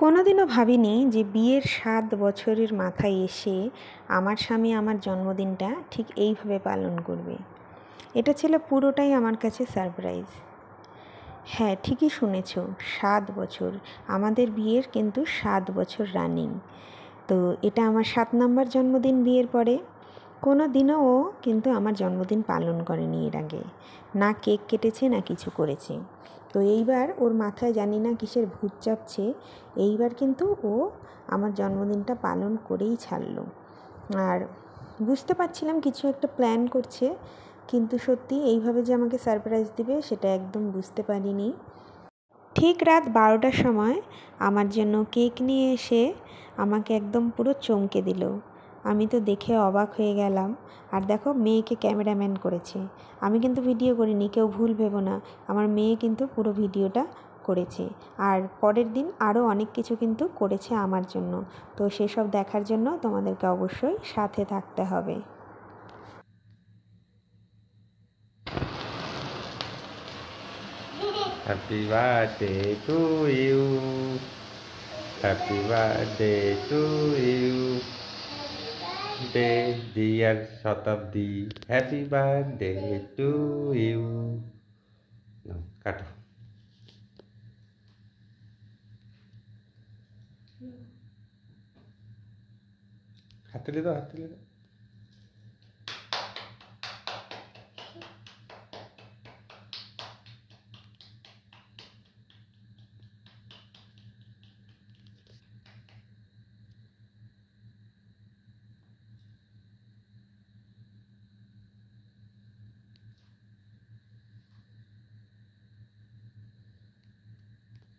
কোনোদিনও ভাবিনি যে বিয়ের ৭ বছরের মাথায় এসে আমার স্বামী আমার জন্মদিনটা ঠিক এইভাবে পালন করবে। এটা ছিল পুরোটাই আমার কাছে সারপ্রাইজ। হ্যাঁ, ঠিকই শুনেছ, ৭ বছর। আমাদের বিয়ের কিন্তু ৭ বছর রানিং। তো এটা আমার ৭ নম্বর জন্মদিন বিয়ের পরে। কোনো দিনও ও কিন্তু আমার জন্মদিন পালন করেনি এর আগে, না কেক কেটেছে না কিছু করেছে। তো এইবার ওর মাথায় জানি না কিসের ভূত চাপছে, এইবার কিন্তু ও আমার জন্মদিনটা পালন করেই ছাড়লো। আর বুঝতে পারছিলাম কিছু একটা প্ল্যান করছে, কিন্তু সত্যি এইভাবে যে আমাকে সারপ্রাইজ দিবে সেটা একদম বুঝতে পারিনি। ঠিক রাত 12টার সময় আমার জন্য কেক নিয়ে এসে আমাকে একদম পুরো চমকে দিল। আমি তো দেখে অবাক হয়ে গেলাম। আর দেখো, মেয়েকে ক্যামেরাম্যান করেছে। আমি কিন্তু ভিডিও করিনি, কেউ ভুল ভেবো না। আমার মেয়ে কিন্তু পুরো ভিডিওটা করেছে। আর পরের দিন আরও অনেক কিছু কিন্তু করেছে আমার জন্য। তো সেসব দেখার জন্য তোমাদেরকে অবশ্যই সাথে থাকতে হবে। Happy birthday to you. Happy birthday to you. Dear Shatabdi. Happy birthday to you. No, কাটো। হাততালি দাও, হাততালি দাও।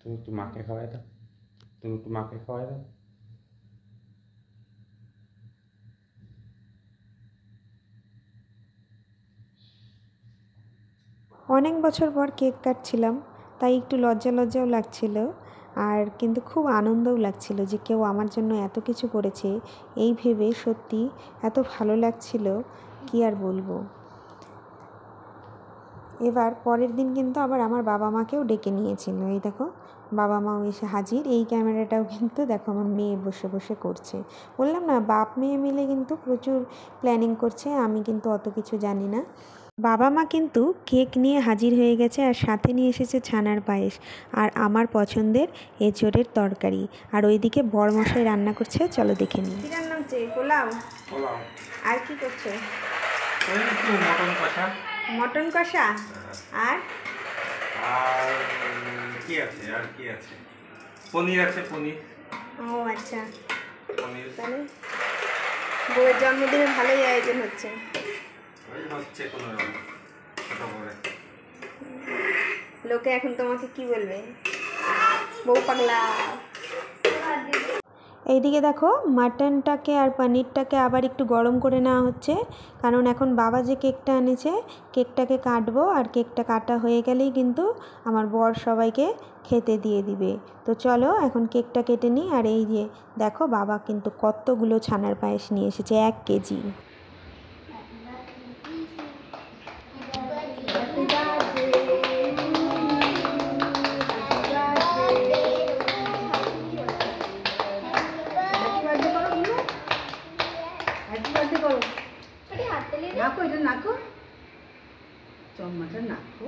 তুমি একটু মাকে খাওয়াই দাও, তুমি একটু মাকে খাওয়াই দাও। অনেক বছর পর কেক কাটছিলাম, তাই একটু লজ্জাও লাগছিল। আর কিন্তু খুব আনন্দও লাগছিল যে কেউ আমার জন্য এত কিছু করেছে, এই ভেবে সত্যি এত ভালো লাগছিল, কি আর বলবো। এবার পরের দিন কিন্তু আবার আমার বাবা মাকেও ডেকে নিয়েছিল। এই দেখো, বাবা মাও এসে হাজির। এই ক্যামেরাটাও কিন্তু দেখো আমার মেয়ে বসে বসে করছে। বললাম না, বাপ মেয়ে মিলে কিন্তু প্রচুর প্ল্যানিং করছে, আমি কিন্তু অত কিছু জানি না। বাবা মা কিন্তু কেক নিয়ে হাজির হয়ে গেছে, আর সাথে নিয়ে এসেছে ছানার পায়েস আর আমার পছন্দের এঁচোড়ের তরকারি। আর ওইদিকে বরমশাই রান্না করছে, চলো দেখে নিই। কি রান্না হচ্ছে? পোলাও। আর কি করছো? মটন কষা। আর কি আছে? আর কি আছে? পনির আছে, পনির। ও আচ্ছা, তাহলে বউয়ের জন্মদিনে ভালোই আয়োজন হচ্ছে। লোকে এখন তোমাকে কি বলবে? বউ পাগলা। এইদিকে দেখো, মাটনটাকে আর পনিরটাকে আবার একটু গরম করে নেওয়া হচ্ছে, কারণ এখন বাবা যে কেকটা এনেছে, কেকটাকে কাটবো। আর কেকটা কাটা হয়ে গেলেই কিন্তু আমার বর সবাইকে খেতে দিয়ে দিবে। তো চলো এখন কেকটা কেটে নিই। আর এই যে দেখো, বাবা কিন্তু কতগুলো ছানার পায়েস নিয়ে এসেছে, 1 কেজি। নাকো, এটা নাকো, চম্মাটা নাকো।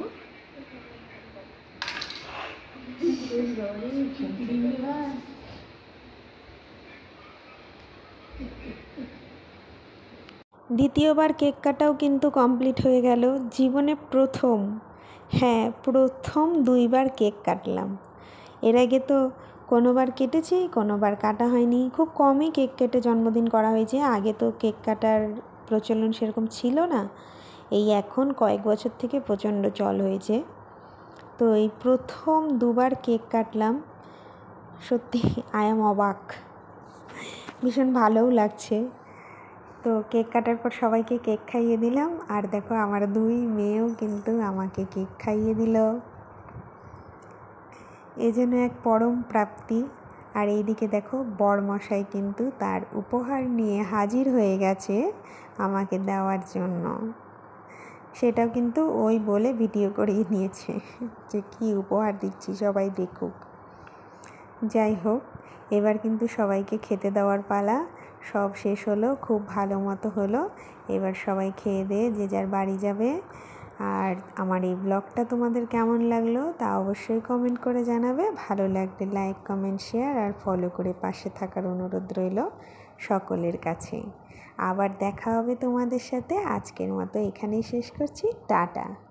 দ্বিতীয়বার কেক কাটাও কিন্তু কমপ্লিট হয়ে গেল। জীবনে প্রথম, হ্যাঁ প্রথম 2বার কেক কাটলাম। এর আগে তো কোনোবার কেটেছি, কোনোবার কাটা হয়নি। খুব কমই কেক কেটে জন্মদিন করা হয়েছে। আগে তো কেক কাটার প্রচলন সেরকম ছিল না, এই এখন কয়েক বছর থেকে প্রচণ্ড চল হয়েছে। তো এই প্রথম 2বার কেক কাটলাম। সত্যি আই এম অবাক, ভীষণ ভালোও লাগছে। তো কেক কাটার পর সবাইকে কেক খাইয়ে দিলাম। আর দেখো, আমার 2 মেয়েও কিন্তু আমাকে কেক খাইয়ে দিল। এ যেন এক পরম প্রাপ্তি। আর এইদিকে দেখো, বরমশাই কিন্তু তার উপহার নিয়ে হাজির হয়ে গেছে আমাকে দেওয়ার জন্য। সেটাও কিন্তু ওই বলে ভিডিও করিয়ে নিয়েছে যে কি উপহার দিচ্ছি, সবাই দেখুক। যাই হোক, এবার কিন্তু সবাইকে খেতে দেওয়ার পালা। সব শেষ হলো, খুব ভালো মতো হলো। এবার সবাই খেয়ে দিয়ে যে যার বাড়ি যাবে। আর আমার এই ব্লগটা তোমাদের কেমন লাগলো তা অবশ্যই কমেন্ট করে জানাবে। ভালো লাগলে লাইক, কমেন্ট, শেয়ার আর ফলো করে পাশে থাকার অনুরোধ রইল সকলের কাছে। আবার দেখা হবে তোমাদের সাথে। আজকের মতো এখানেই শেষ করছি। টাটা।